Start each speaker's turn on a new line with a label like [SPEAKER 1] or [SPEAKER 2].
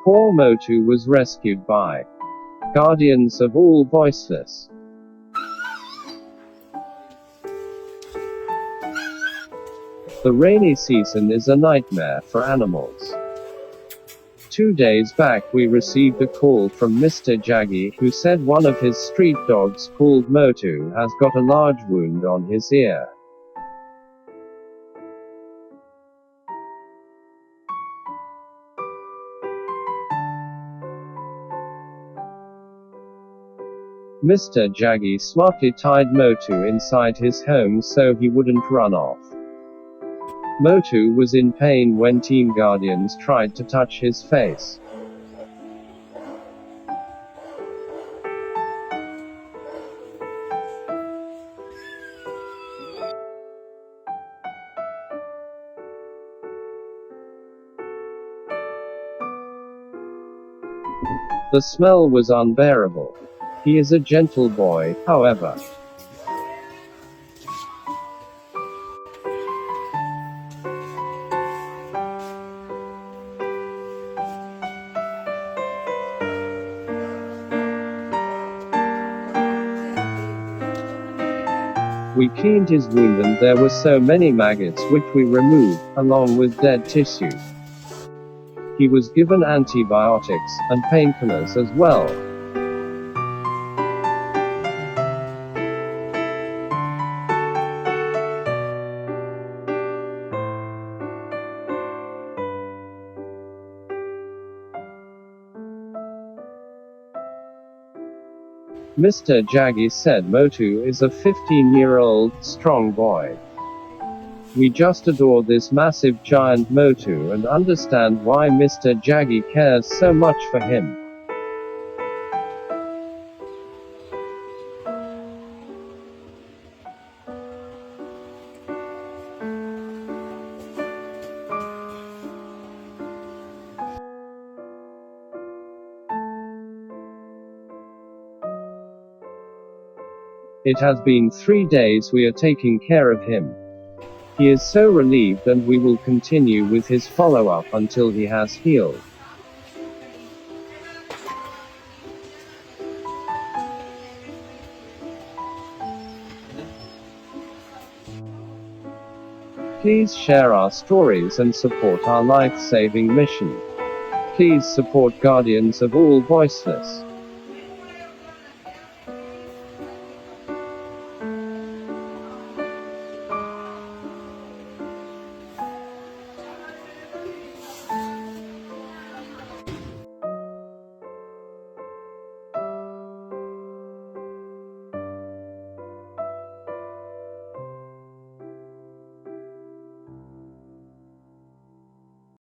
[SPEAKER 1] Poor Motu was rescued by guardians of all voiceless. The rainy season is a nightmare for animals. 2 days back we received a call from Mr. Jaggi, who said one of his street dogs, called Motu, has got a large wound on his ear. Mr. Jaggi smartly tied Motu inside his home so he wouldn't run off. Motu was in pain when team guardians tried to touch his face. The smell was unbearable. He is a gentle boy, however. We cleaned his wound and there were so many maggots which we removed, along with dead tissue. He was given antibiotics, and painkillers as well. Mr. Jaggi said Motu is a 15-year-old, strong boy. We just adore this massive giant Motu and understand why Mr. Jaggi cares so much for him. It has been 3 days we are taking care of him. He is so relieved and we will continue with his follow-up until he has healed. Please share our stories and support our life-saving mission. Please support Guardians of all Voiceless.